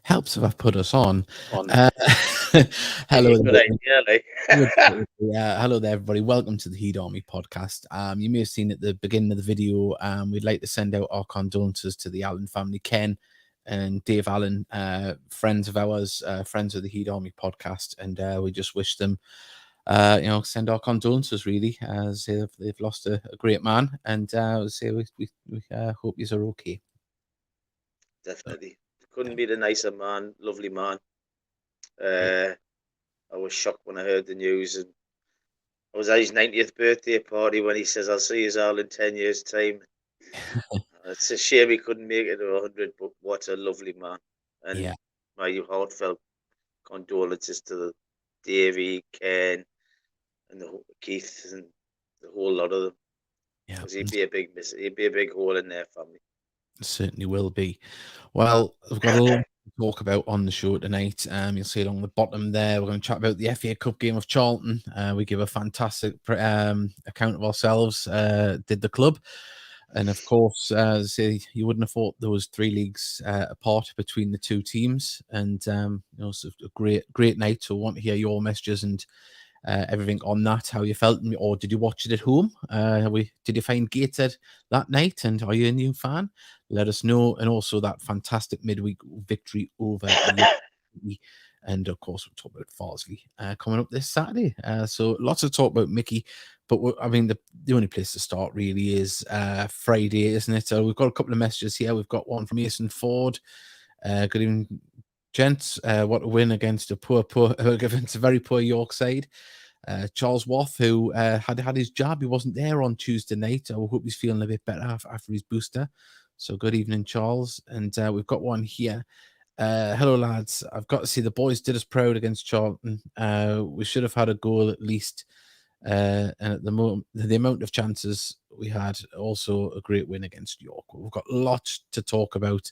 Helps if I put us on. On. Uh, hello Good there. idea, like. Hello there, everybody. Welcome to the Heat Army podcast. You may have seen at the beginning of the video, we'd like to send out our condolences to the Allen family, Ken and Dave Allen, friends of ours, friends of the Heat Army podcast, and we just wish them, send our condolences really, as they've lost a great man, and say we hope you are okay. Definitely. Couldn't be the nicer man, lovely man. I was shocked when I heard the news, and I was at his 90th birthday party when he says, "I'll see you all in 10 years' time." It's a shame he couldn't make it to 100, but what a lovely man. And Yeah. my heartfelt condolences to Davey, Ken, and Keith, and the whole lot of them. Yeah. Because he'd be a big miss. He'd be a big hole in their family. Certainly will be. Well, we've got a lot to talk about on the show tonight. You'll see along the bottom there, we're going to chat about the FA Cup game of Charlton. We give a fantastic account of ourselves, did the club. And of course, say you wouldn't have thought there was 3 leagues apart between the two teams. And it's a great night. So I want to hear your messages and everything on that, how you felt, or did you watch it at home? Did you find Gateshead that night, and are you a new fan? Let us know. And also that fantastic midweek victory over Mickey. And of course, we'll talk about Farsley coming up this Saturday. So lots to talk about Mickey, but the only place to start really is Friday, isn't it? So we've got a couple of messages here. We've got one from Mason Ford. Good evening, gents. What a win against against a very poor York side. Charles Waugh, who had his jab, he wasn't there on Tuesday night. I hope he's feeling a bit better after his booster. So good evening, Charles. And we've got one here. Hello, lads. I've got to say the boys did us proud against Charlton. We should have had a goal at least. And at the moment, the amount of chances we had, also a great win against York. We've got lots to talk about.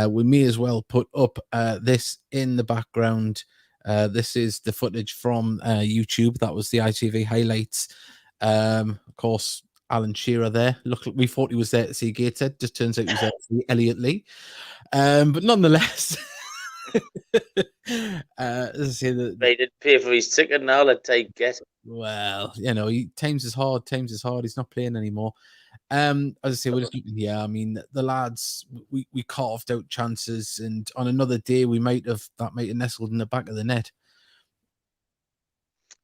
We may as well put up this in the background. This is the footage from YouTube. That was the ITV highlights. Of course, Alan Shearer there. Look, we thought he was there to see Gateshead. Just turns out he was there to see Elliot Lee. But nonetheless, They did pay for his ticket now. Let take get. Well, times is hard. He's not playing anymore. As I say, we're just looking here. I mean, the lads, we carved out chances, and on another day, that might have nestled in the back of the net.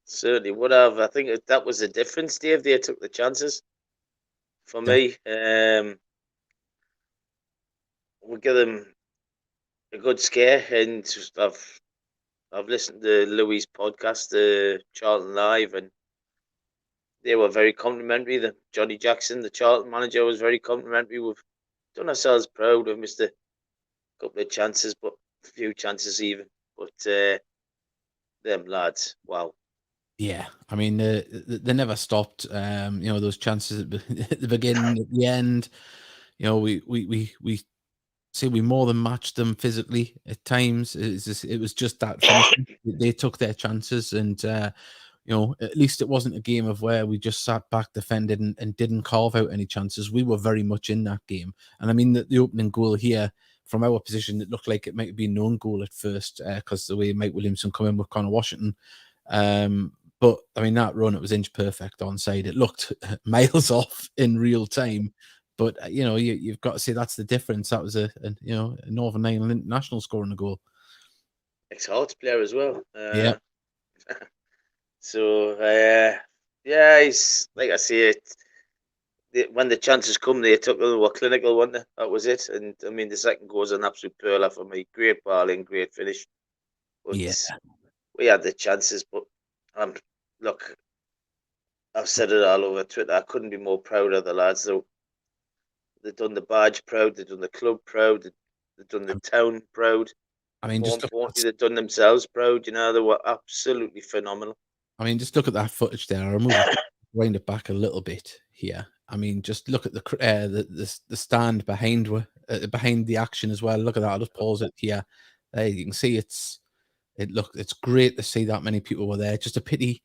Certainly would have. I think that was the difference, Dave. They took the chances. For me, we'll give them a good scare, and I've listened to Louis' podcast, Charlton Live, and they were very complimentary. The Johnny Jackson, the Charlton manager, was very complimentary. We've done ourselves proud. We've missed a couple of chances, but a few chances even. But them lads, wow. Yeah, I mean, they never stopped. Those chances at the beginning, at the end. We say we more than matched them physically at times. It was just that they took their chances, and at least it wasn't a game of where we just sat back, defended, and didn't carve out any chances. We were very much in that game, and I mean the opening goal here from our position, it looked like it might have been an own goal at first because the way Mike Williamson come in with Connor Washington. But I mean, that run, it was inch perfect onside. It looked miles off in real time. But you've got to say that's the difference. That was a Northern Ireland international scoring a goal. Ex-Hearts player as well. Yeah. So he's like I say, when the chances come, they took them. Were clinical, weren't they? That was it. And I mean, the second goal was an absolute pearler for me. Great ball in, great finish. But we had the chances. But look, I've said it all over Twitter. I couldn't be more proud of the lads. They've done the badge proud. They've done the club proud. They've done the town proud. I mean, more importantly, they've done themselves proud. They were absolutely phenomenal. I mean, just look at that footage there. I'll wind it back a little bit here. I mean, just look at the stand behind the action as well. Look at that. I'll just pause it here. There you can see it's great to see that many people were there. Just a pity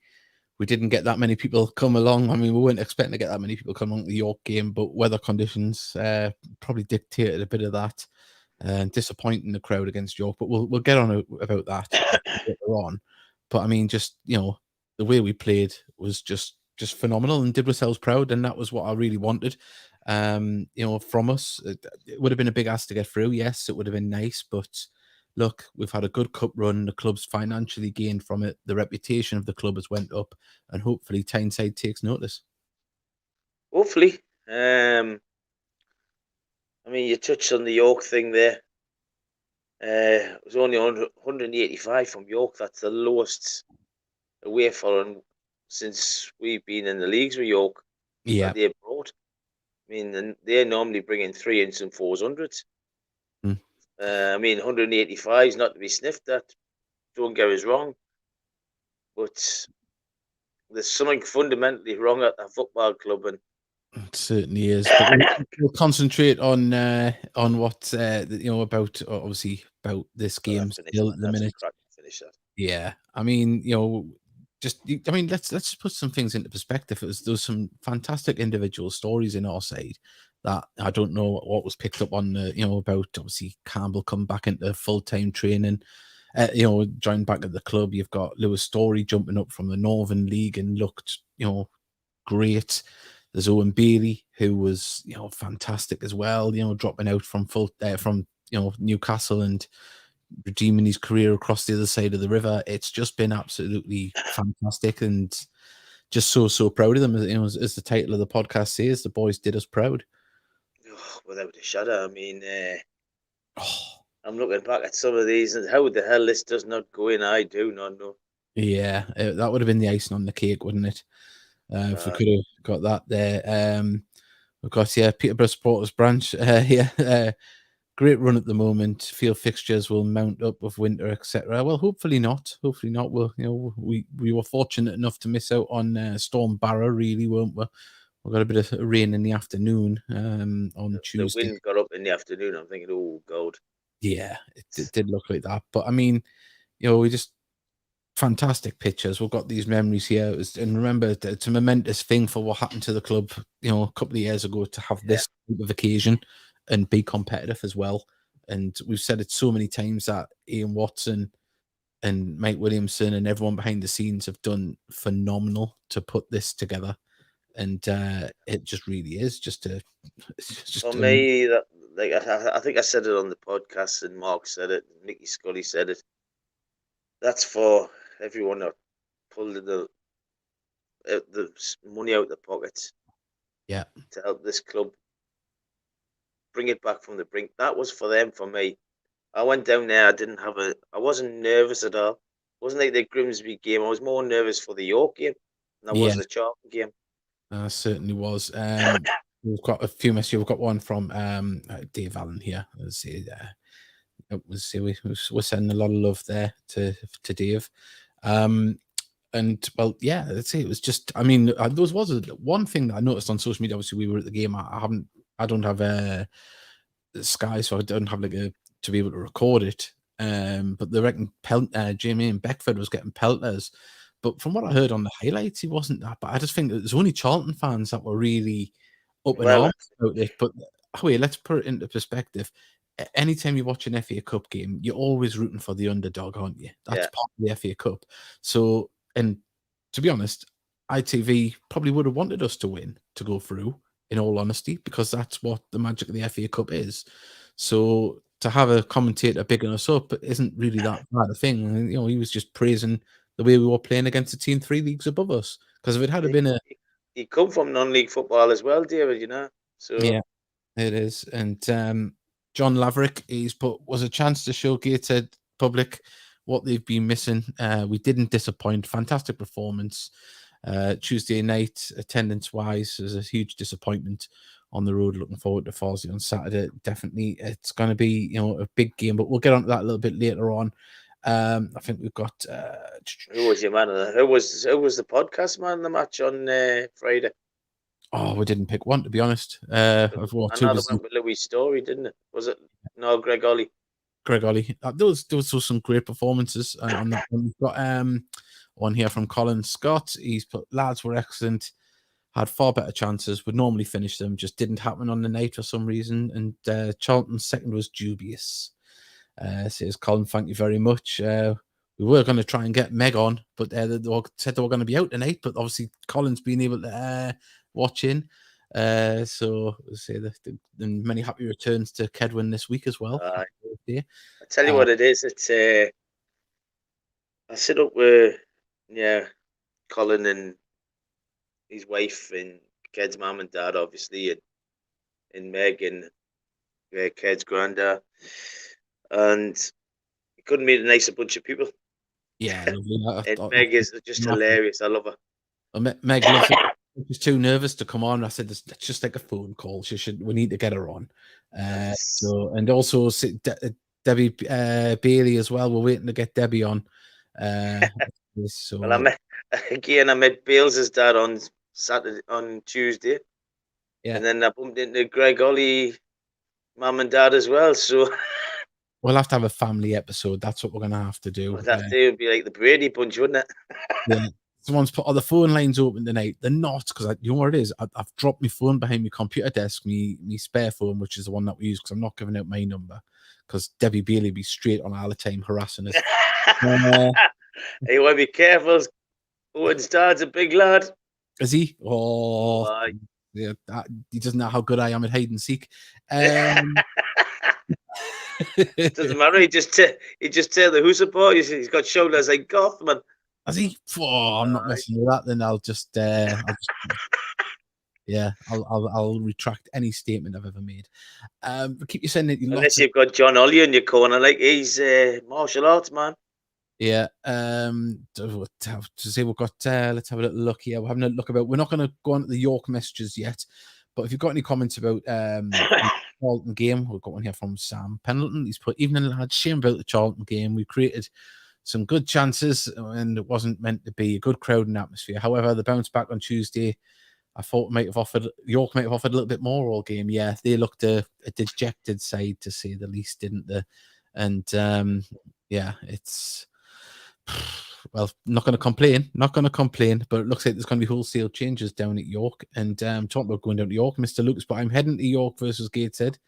we didn't get that many people come along. I mean, we weren't expecting to get that many people come along to the York game, but weather conditions probably dictated a bit of that. disappointing the crowd against York, but we'll get on about that later on. But I mean, just the way we played was just phenomenal and did ourselves proud, and that was what I really wanted. From us, it would have been a big ask to get through. Yes, it would have been nice, but look, we've had a good cup run. The club's financially gained from it. The reputation of the club has went up, and hopefully Tyneside takes notice. Hopefully. I mean, you touched on the York thing there. It was only 185 from York. That's the lowest away following since we've been in the leagues with York. Yeah. That they brought. I mean, they normally bring in 300s and 400s. I mean, 185 is not to be sniffed at. Don't get us wrong. But there's something fundamentally wrong at that football club, and it certainly is. But we'll concentrate on what about obviously about this game still at the minute. Finish that. Yeah, I mean, let's put some things into perspective. There's some fantastic individual stories in our side that I don't know what was picked up on. About obviously Campbell come back into full-time training. Joined back at the club. You've got Lewis Story jumping up from the Northern League and looked great. There's Owen Bailey, who was fantastic as well. Dropping out from Newcastle and redeeming his career across the other side of the river. It's just been absolutely fantastic, and just so proud of them. As the title of the podcast says, the boys did us proud. Oh, without a shadow. I mean, I'm looking back at some of these, and how the hell this does not go in, I do not know. Yeah, that would have been the icing on the cake, wouldn't it? If we could have got that there. We've got Peterborough Supporters Branch here. Great run at the moment. Field fixtures will mount up with winter, etc. Well, hopefully not. Hopefully not. We were fortunate enough to miss out on Storm Barrow, really, weren't we? We got a bit of rain in the afternoon on Tuesday. The wind got up in the afternoon. I'm thinking, oh God. Yeah, it did look like that. But I mean, we just fantastic pictures. We've got these memories here, and remember, it's a momentous thing for what happened to the club, a couple of years ago, to have this type of occasion and be competitive as well. And we've said it so many times that Ian Watson and Mike Williamson and everyone behind the scenes have done phenomenal to put this together. And it just really is for me, that I think I said it on the podcast, and Mark said it, Nicky Scully said it. That's for everyone that pulled the money out of the pockets. Yeah. To help this club bring it back from the brink. That was for them. For me, I went down there. I wasn't nervous at all. It wasn't like the Grimsby game. I was more nervous for the York game than I was the Charlton game. Certainly was. We've got a few messages. We've got one from Dave Allen here. Let's see. We're sending a lot of love there to Dave. And well, yeah, let's say it was just. I mean, there was one thing that I noticed on social media. Obviously, we were at the game. I don't have a Sky, so I don't have to be able to record it. But they reckon Jamie and Beckford was getting pelters. But from what I heard on the highlights, he wasn't that bad. I just think that there's only Charlton fans that were really up in arms about it. But wait, let's put it into perspective. Anytime you watch an FA Cup game, you're always rooting for the underdog, aren't you? That's part of the FA Cup. So, and to be honest, ITV probably would have wanted us to win, to go through, in all honesty, because that's what the magic of the FA Cup is. So to have a commentator bigging us up isn't really that bad a thing. He was just praising the way we were playing against a team 3 leagues above us. Because if it had been he come from non-league football as well, David. So yeah, it is. And John Laverick, was a chance to show Gateshead public what they've been missing. We didn't disappoint. Fantastic performance. Tuesday night, attendance-wise, is a huge disappointment on the road. Looking forward to Farsley on Saturday. Definitely, it's going to be a big game, but we'll get on to that a little bit later on. I think we've got. Who was your man? Who was the podcast man in the match on Friday? Oh, we didn't pick one, to be honest. Another one with Louis Story, didn't it? Was it? No, Greg Ollie. Greg Ollie. There was some great performances on that one. We've got one here from Colin Scott. He's put, lads were excellent. had far better chances, would normally finish them, just didn't happen on the night for some reason. And Charlton's second was dubious. Says Colin, thank you very much. We were going to try and get Meg on, but they said they were going to be out tonight. But obviously, Colin's been able to watch in. So say and many happy returns to Kedwin this week as well. I tell you what it is. It's I sit up with Colin and his wife and Ked's mum and dad, obviously, and Meg and Ked's granddad, and you couldn't meet a nicer bunch of people. Yeah, and Meg is just hilarious. I love her. Meg loves it. She's too nervous to come on. I said, let's just take a phone call. We need to get her on. And also Debbie Bailey as well. We're waiting to get Debbie on. Well, I met Bales' dad on Tuesday. Yeah. And then I bumped into Greg Ollie, mum and dad as well. So we'll have to have a family episode. That's what we're gonna have to do. Well, that day would be like the Brady Bunch, wouldn't it? Yeah. Someone's put all the phone lines open tonight. They're not, because you know what it is. I've dropped my phone behind my computer desk, my spare phone, which is the one that we use, because I'm not giving out my number, because Debbie Bailey be straight on all the time harassing us. Hey, you want to be careful. Owen's dad's a big lad. Is he? Oh, yeah. He doesn't know how good I am at hide and seek. Doesn't matter. He just tell the who's support. He's got shoulders like Goth, man. Has he? Oh, I'm not messing with that. Then I'll retract any statement I've ever made. Keep you saying that unless you've got John Ollie in your corner, like he's martial arts man. Yeah. To say we've got. Let's have a little look here. We're having a look about. We're not going to go on to the York messages yet, but if you've got any comments about the Charlton game, we've got one here from Sam Pendleton. He's put, "Evening lads, shame about the Charlton game. We created some good chances, and it wasn't meant to be a good crowd and atmosphere. However, the bounce back on Tuesday, I thought York might have offered a little bit more all game. Yeah, they looked a dejected side, to say the least, didn't they? And it's well, not going to complain, but it looks like there's going to be wholesale changes down at York. And talking about going down to York, Mr. Lucas, but I'm heading to York versus Gateshead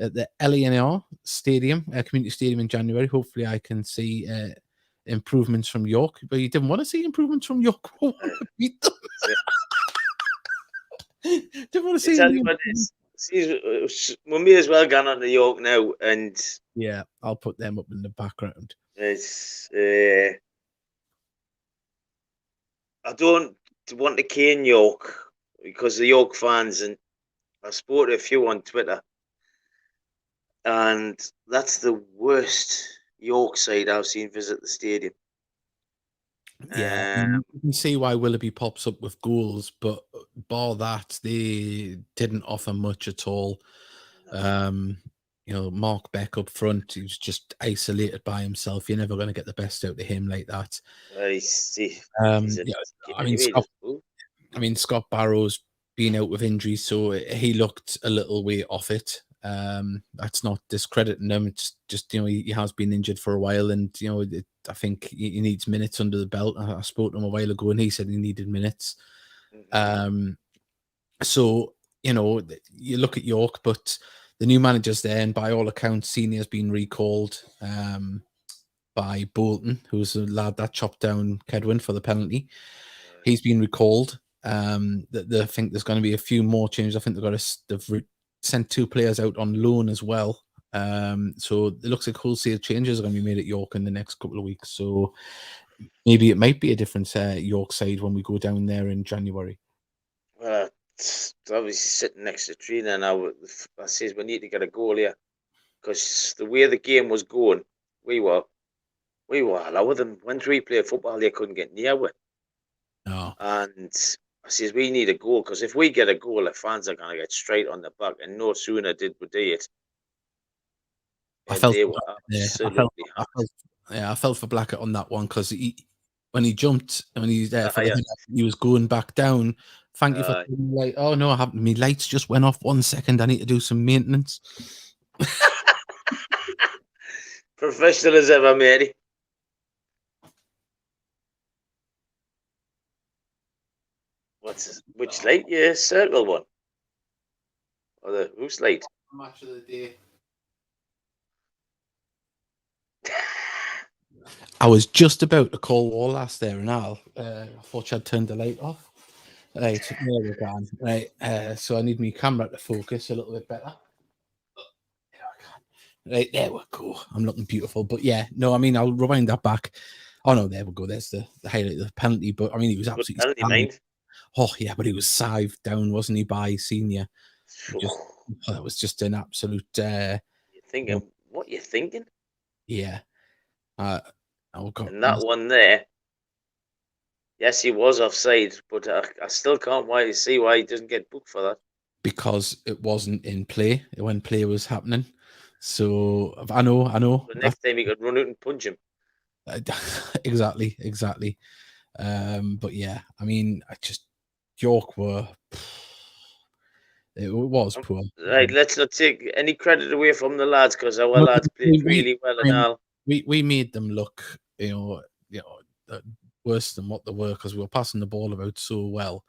at the LANR Stadium, Community Stadium in January. Hopefully, I can see improvements from York. But you didn't want to see improvements from York. Beat them. Didn't want to see. We may as well go on to York now, and yeah, I'll put them up in the background. It's I don't want to cane York because the York fans, and I spoke to a few on Twitter, and that's the worst York side I've seen visit the stadium. Yeah, you can see why Willoughby pops up with goals, but bar that, they didn't offer much at all. Mark Beck up front, he was just isolated by himself. You're never going to get the best out of him like that. Scott Barrow's been out with injuries, so he looked a little way off it. That's not discrediting him. It's just he has been injured for a while, and I think he needs minutes under the belt. I spoke to him a while ago, and he said he needed minutes. So you look at York, but the new manager's there, and by all accounts, Senior's been recalled by Bolton, who's a lad that chopped down Kedwin for the penalty. He's been recalled. I think there's going to be a few more changes. I think they've sent 2 players out on loan as well. So it looks like wholesale changes are going to be made at York in the next couple of weeks. So maybe it might be a different York side when we go down there in January. Well, it's obviously sitting next to Trina now. I says we need to get a goal here because the way the game was going, we were lower than when we played football. They couldn't get near it. No. And I says we need a goal because if we get a goal, the fans are going to get straight on the back. And no sooner did we do it. I felt for Blackett on that one because when he jumped, when he was going back down. Thank you for like. Oh no, my lights just went off 1 second. I need to do some maintenance. Professional as ever, matey. Which late? Yeah, circle one. Or who's late? Match of the day. I was just about to call Wallace there and Al. I thought I'd turned the light off. Right, there we go. Right, so I need my camera to focus a little bit better. Right, there we go. I'm looking beautiful. But yeah, no, I mean, I'll rewind that back. Oh, no, there we go. There's the highlight of the penalty. But I mean, he was absolutely. Penalty, mind. Oh, yeah, but he was sived down, wasn't he, by Senior? That was just an absolute. You're thinking, what you thinking? Yeah. Oh, God. And that one there, yes, he was offside, but I still can't see why he doesn't get booked for that. Because it wasn't in play when play was happening. So I know. The next time he could run out and punch him. Exactly. But yeah, I mean, York were. It was poor. Right, let's not take any credit away from the lads because our lads played really well and all. We made them look, worse than what they were because we were passing the ball about so well.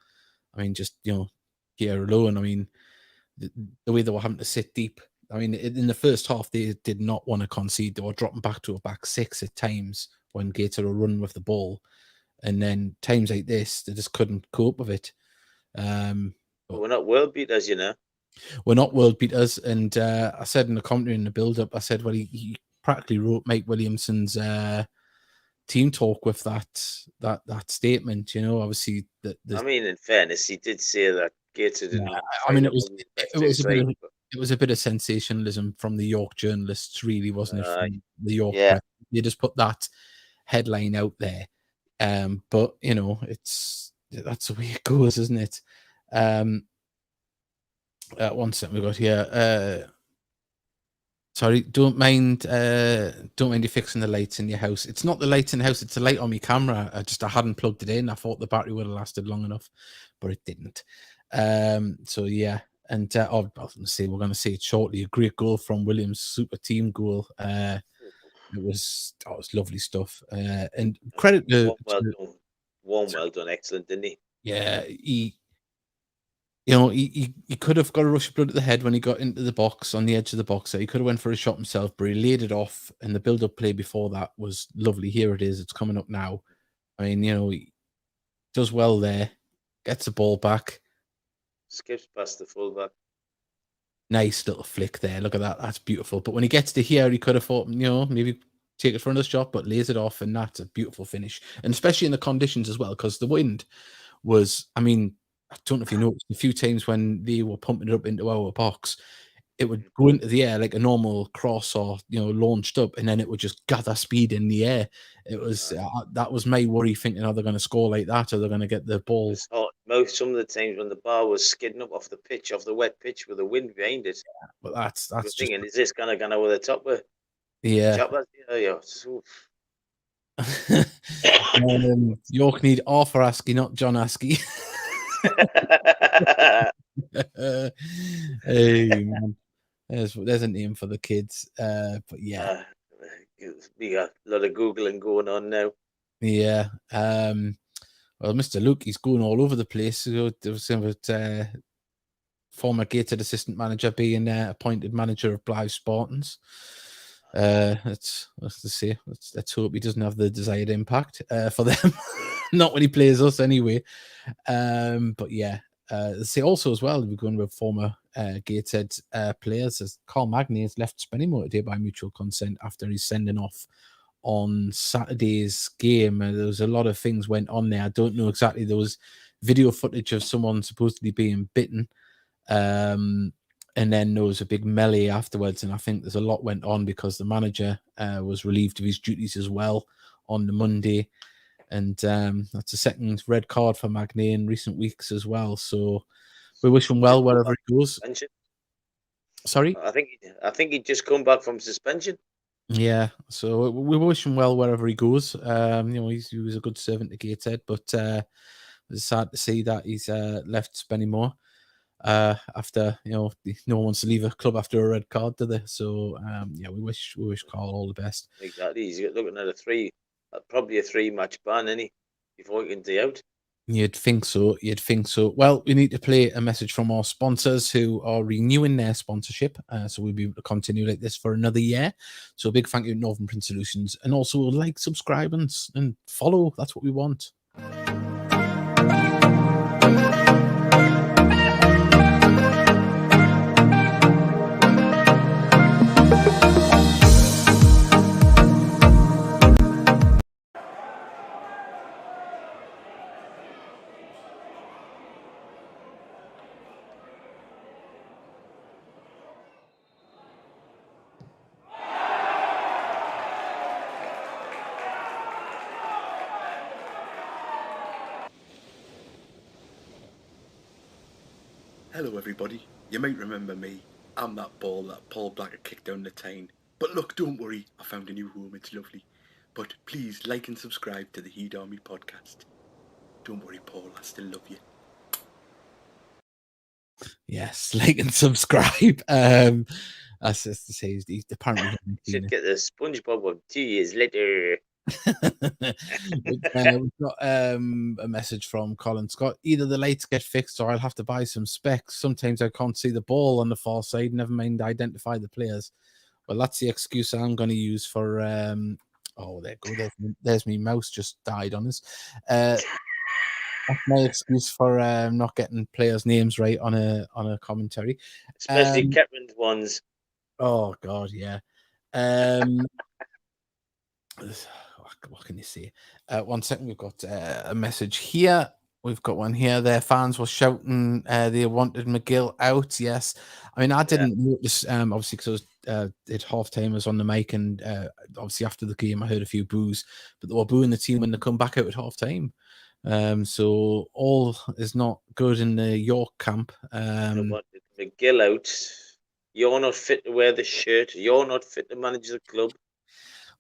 I mean, just here alone. I mean, the way they were having to sit deep. I mean, in the first half, they did not want to concede. They were dropping back to a back six at times when Gator were running with the ball. And then times like this, they just couldn't cope with it. We're not world beaters, We're not world beaters. And I said in the commentary in the build-up, I said, well, he practically wrote Mike Williamson's team talk with that statement. Obviously, I mean, in fairness, he did say that Gator didn't. I mean, it was a bit of sensationalism from the York journalists, really, wasn't it? From the York press. They just put that headline out there. But that's the way it goes, isn't it? One second, we got here. Sorry, don't mind you fixing the lights in your house. It's not the lights in the house; it's the light on my camera. I hadn't plugged it in. I thought the battery would have lasted long enough, but it didn't. So yeah, and we're going to see it shortly. A great goal from Williams, super team goal. It was lovely stuff. And credit to well done, excellent, didn't he? Yeah, he could have got a rush of blood at the head when he got into the box on the edge of the box. He could have went for a shot himself, but he laid it off. And the build-up play before that was lovely. Here it is. It's coming up now. I mean, he does well there. Gets the ball back. Skips past the fullback. Nice little flick there. Look at that. That's beautiful. But when he gets to here, he could have thought, maybe take it for another shot, but lays it off, and that's a beautiful finish. And especially in the conditions as well, because the wind was, I mean, I don't know if you noticed, a few times when they were pumping it up into our box, it would go into the air like a normal cross or, launched up, and then it would just gather speed in the air. It was, that was my worry, thinking, are they going to score like that? Or they're going to get the ball? Some of the times when the bar was skidding up off the wet pitch with the wind behind it. Yeah, but that's just thinking, is this kind of going over the top with? Yeah. York need Arthur Askey, not John Askey. Hey, man. There's a name for the kids. But yeah. We got a lot of Googling going on now. Yeah. Well, Mr. Luke, he's going all over the place. There was about former Gated assistant manager being appointed manager of Blythe Spartans. Let's hope he doesn't have the desired impact for them. Not when he plays us anyway. But yeah, also as well, we're going with former Gateshead players. As Carl Magny has left Spennymoor today by mutual consent after his sending off on Saturday's game. There was a lot of things went on there. I don't know exactly. There was video footage of someone supposedly being bitten. And then there was a big melee afterwards, and I think there's a lot went on because the manager was relieved of his duties as well on the Monday, and that's a second red card for Magny in recent weeks as well. So we wish him well wherever he goes. Suspension. Sorry, I think he'd just come back from suspension. Yeah, so we wish him well wherever he goes. He was a good servant to Gateshead, but it's sad to see that he's left Spennymoor. After no one wants to leave a club after a red card, do they? So we wish Carl all the best. Exactly. He's looking at probably a 3-match ban, isn't he, before he can be out. You'd think so. You'd think so. Well, we need to play a message from our sponsors who are renewing their sponsorship. So we'll be able to continue like this for another year. So a big thank you to Northern Print Solutions. And also like, subscribe, and follow. That's what we want. Hello everybody, you might remember me. I'm that ball that Paul Blacker kicked down the Tyne. But look, don't worry, I found a new home, it's lovely. But please like and subscribe to the Heed Army podcast. Don't worry, Paul, I still love you. Yes, like and subscribe. That's just to say, he's apparently should get the SpongeBob one 2 years later. We've got a message from Colin Scott. Either the lights get fixed or I'll have to buy some specs. Sometimes I can't see the ball on the far side, never mind identify the players. Well, that's the excuse I'm going to use for oh, there you go, there's me mouse just died on us. That's my excuse for not getting players' names right on a commentary, especially Ketman's ones. Oh god, yeah. What can you say? 1 second, we've got a message here. We've got one here. Their fans were shouting they wanted McGill out. Yes, I mean I didn't notice obviously because I was at half time. I was on the mic, and obviously after the game I heard a few boos, but they were booing the team when they come back out at half time. So all is not good in the York camp. Wanted McGill out. You're not fit to wear the shirt. You're not fit to manage the club.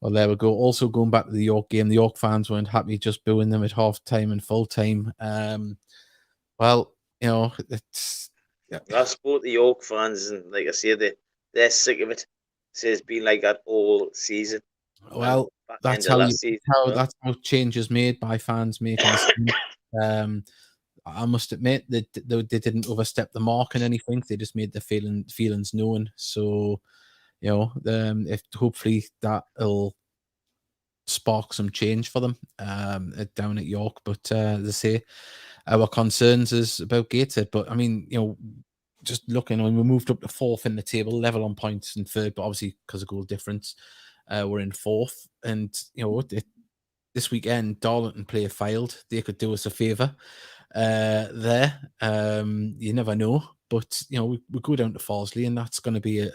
Well, there we go. Also going back to the York game, the York fans weren't happy just booing them at half time and full time. Well, you know, it's. Yeah. I spoke to the York fans, and like I say, they're sick of it. So it's been like that all season. Well, that's how change is made by fans making the I must admit that they didn't overstep the mark in anything. They just made their feelings known. So, you know, if hopefully that'll spark some change for them down at York. But as I say, our concerns is about Gateshead. But I mean, you know, just looking when we moved up to fourth in the table, level on points in third, but obviously because of goal difference, we're in fourth. And you know, this weekend, Darlington play failed. They could do us a favour there. You never know. But you know, we go down to Farsley, and that's going to be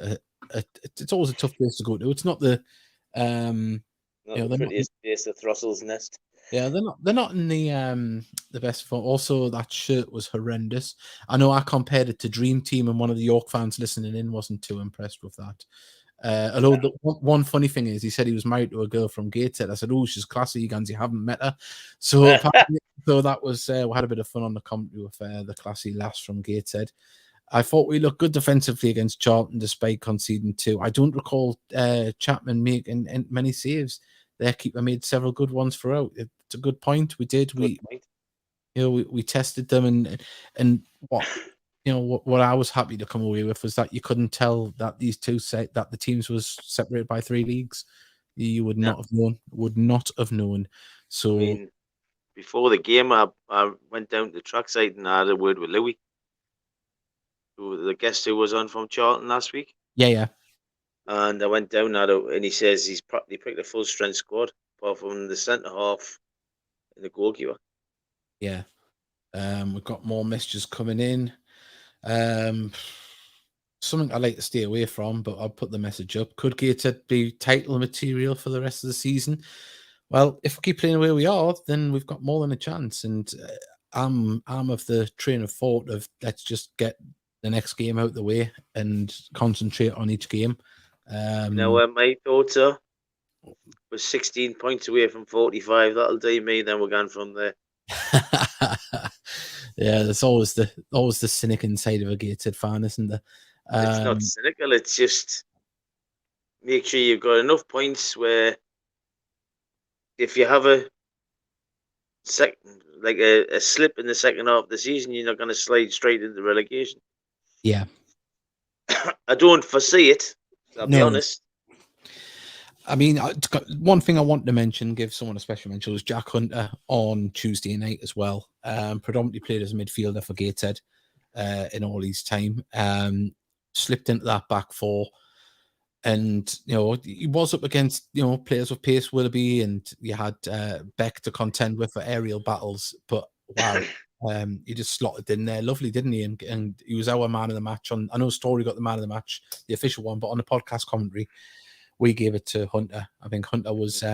it's always a tough place to go to. It's not the the prettiest place, the Thrussell's Nest. Yeah, they're not in the best form. Also, that shirt was horrendous. I know I compared it to Dream Team, and one of the York fans listening in wasn't too impressed with that. Although the one funny thing is, he said he was married to a girl from Gateshead. I said, "Oh, she's classy, Gans. You haven't met her." So, so that was we had a bit of fun on the commentary with the classy lass from Gateshead. I thought we looked good defensively against Charlton, despite conceding 2. I don't recall Chapman making many saves. Their keeper made several good ones throughout. It's a good point. We did. We tested them, and what what I was happy to come away with was that you couldn't tell that these two that the teams was separated by 3 leagues. You would not have known. Would not have known. So I mean, before the game, I went down to the trackside and I had a word with Louis, the guest who was on from Charlton last week. Yeah. And I went down and he says he picked a full strength squad, apart from the centre half and the goalkeeper. Yeah. We've got more messages coming in. Something I like to stay away from, but I'll put the message up. Could Gateshead be title material for the rest of the season? Well, if we keep playing the way we are, then we've got more than a chance. And I'm of the train of thought of let's just get the next game out the way and concentrate on each game. My thoughts are, we're 16 points away from 45. That'll do me. Then we're going from there. Yeah, there's always the cynic inside of a Gateshead fan, isn't there? It's not cynical. It's just make sure you've got enough points where if you have a second, like a slip in the second half of the season, you're not going to slide straight into relegation. Yeah. I don't foresee it. I'll be honest. I mean, one thing I want to mention, give someone a special mention, was Jack Hunter on Tuesday night as well. Predominantly played as a midfielder for Gateshead in all his time. Slipped into that back four. And, he was up against, players with pace, Willoughby, and you had Beck to contend with for aerial battles. But, wow, he just slotted in there. Lovely, didn't he? And he was our man of the match. I know Story got the man of the match, the official one, but on the podcast commentary, we gave it to Hunter. I think Hunter was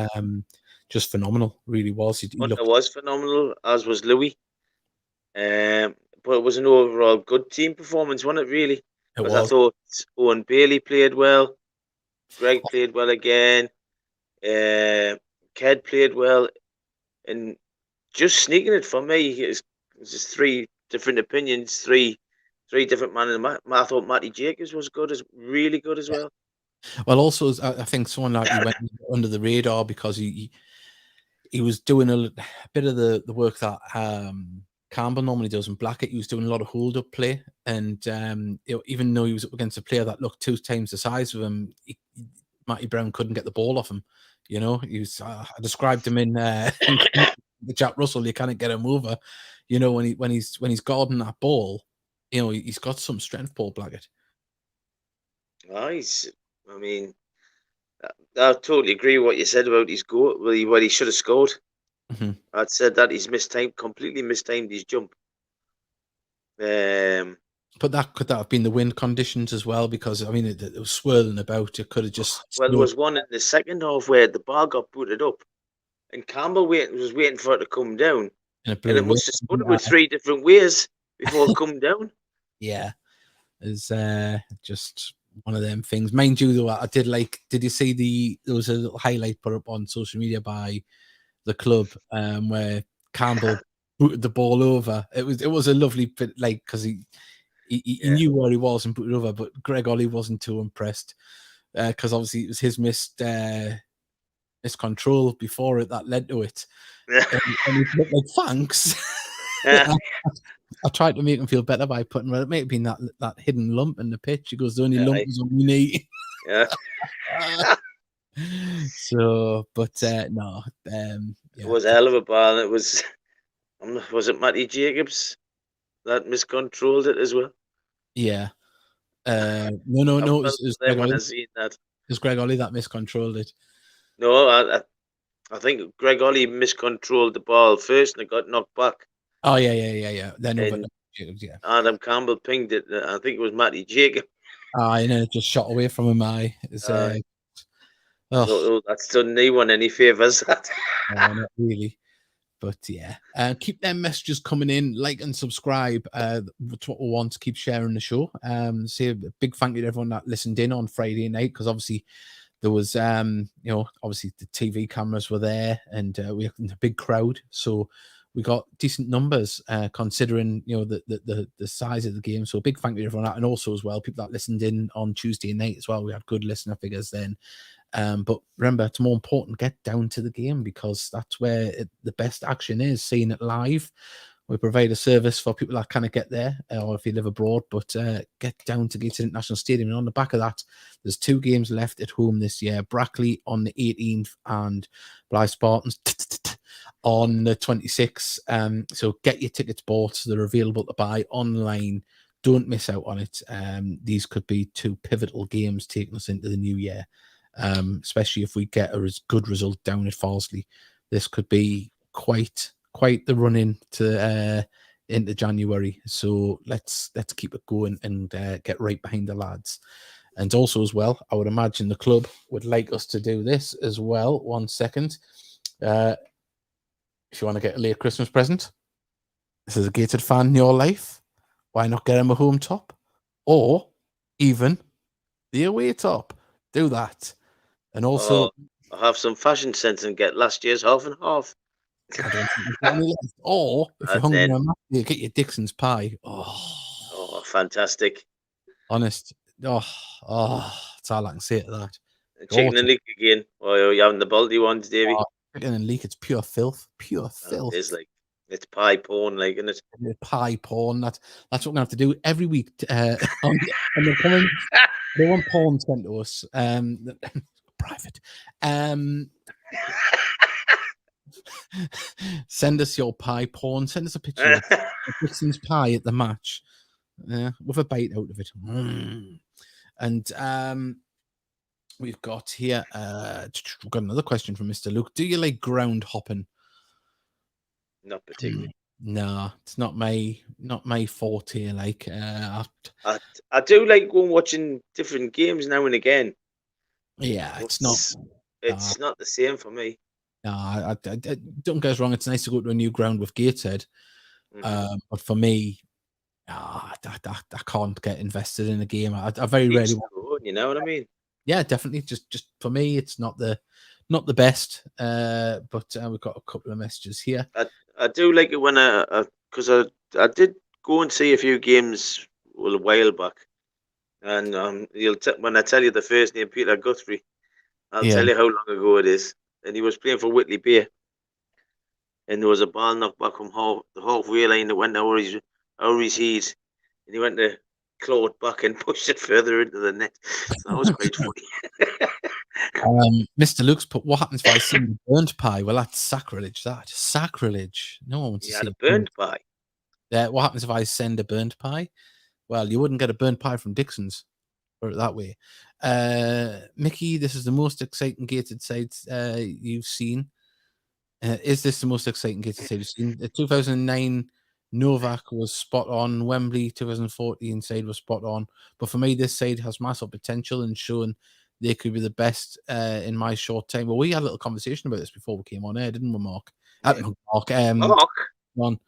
just phenomenal, really was. Hunter was phenomenal, as was Louis. But it was an overall good team performance, wasn't it, really? Because I thought Owen Bailey played well. Greg played well again. Ked played well. And just sneaking it for me, it's just three different opinions, three different men in the match. I thought Matty Jacobs was really good as well. Well, also, I think someone like he went under the radar because he was doing a bit of the work that Campbell normally does in Blackett. He was doing a lot of hold-up play, and even though he was up against a player that looked 2 times the size of him, Matty Brown couldn't get the ball off him. He was. I described him in the Jack Russell. You can't get him over. When he's guarding that ball, he's got some strength, Paul Blackett. Nice. I mean, I totally agree with what you said about his goal. Well, he should have scored. Mm-hmm. I'd said that he's completely mistimed his jump. But could that have been the wind conditions as well? Because I mean, it was swirling about. It could have just. Well, there was one in the second half where the ball got booted up, and Campbell was waiting for it to come down, and it must have spun about 3 different ways before it come down. Yeah, it's just one of them things. Mind you, though, I did like. Did you see there was a little highlight put up on social media by the club where Campbell booted the ball over. It was a lovely bit, like, because he knew where he was and booted over, but Greg Ollie wasn't too impressed because obviously it was his miscontrol before it that led to it. And he looked like, thanks. I tried to make him feel better by putting, well, it may have been that hidden lump in the pitch. He goes, the only lump was on my knee. Yeah. So, but no. It was a hell of a ball. It was it Matty Jacobs that miscontrolled it as well? Yeah. No. It was Greg Ollie. That. It was Greg Ollie that miscontrolled it. No, I think Greg Ollie miscontrolled the ball first and it got knocked back. Oh, yeah. Then yeah. Adam Campbell pinged it. I think it was Matty Jacobs. It just shot away from him. That's done anyone any favours. No, not really. But yeah, keep them messages coming in. Like and subscribe. That's what we want. Keep sharing the show. Say a big thank you to everyone that listened in on Friday night, because obviously there was, obviously the TV cameras were there, and we had a big crowd, so we got decent numbers considering the size of the game. So a big thank you to everyone that, and also as well people that listened in on Tuesday night as well. We had good listener figures then. But remember, it's more important get down to the game, because that's where the best action is, seeing it live. We provide a service for people that kind of get there, or if you live abroad, but get down to Gateshead International Stadium. And on the back of that, there's 2 games left at home this year. Brackley on the 18th and Blythe Spartans on the 26th. So get your tickets bought. They're available to buy online. Don't miss out on it. These could be 2 pivotal games taking us into the new year. Especially if we get a good result down at Farsley. This could be quite the run into January. So let's keep it going and get right behind the lads. And also as well, I would imagine the club would like us to do this as well. 1 second. If you want to get a late Christmas present, this is a Gateshead fan in your life, why not get him a home top? Or even the away top. Do that. And also, I'll have some fashion sense and get last year's half and half. Or if you're hungry on that, you get your Dixon's pie. Oh, fantastic! Honest, that's all I can say to that. Chicken and leek again. Oh, you're having the baldy ones, Davey. Chicken and leek, it's pure filth. Pure filth. It is like. It's pie porn, like, isn't it? Pie porn. That's what we're gonna have to do every week. On the coming, they want porn sent to us. Private. Send us your pie porn. Send us a picture of Dixon's pie at the match, with a bite out of it. And we've got here. We've got another question from Mr. Luke. Do you like ground hopping? Not particularly. No, it's not my forte. Like, I do like going watching different games now and again. yeah, It's not the same for me. No, I don't get us wrong. It's nice to go to a new ground with Gateshead, but for me, I can't get invested in a game. I very rarely. You know what I mean? Yeah, definitely. Just for me, it's not the best. But we've got a couple of messages here. I do like it when because I did go and see a few games a while back, and when I tell you the first name, Peter Guthrie, I'll tell you how long ago it is. And he was playing for Whitley Bay, and there was a ball knocked back from the halfway line that went over his head, and he went to claw it back and pushed it further into the net. So that was quite funny. Mr. Luke's put, what happens if I see the burnt pie? Well, that's sacrilege. Sacrilege. No one wants to see a burnt pie. What happens if I send a burnt pie? Well, you wouldn't get a burnt pie from Dixon's, put it that way. Mickey, this is the most exciting gated side you've seen. Is this the most exciting gated side you've seen? The 2009 Novak was spot on. Wembley 2014 side was spot on. But for me, this side has massive potential and showing they could be the best in my short time. Well, we had a little conversation about this before we came on air, didn't we, Mark? Mark. John.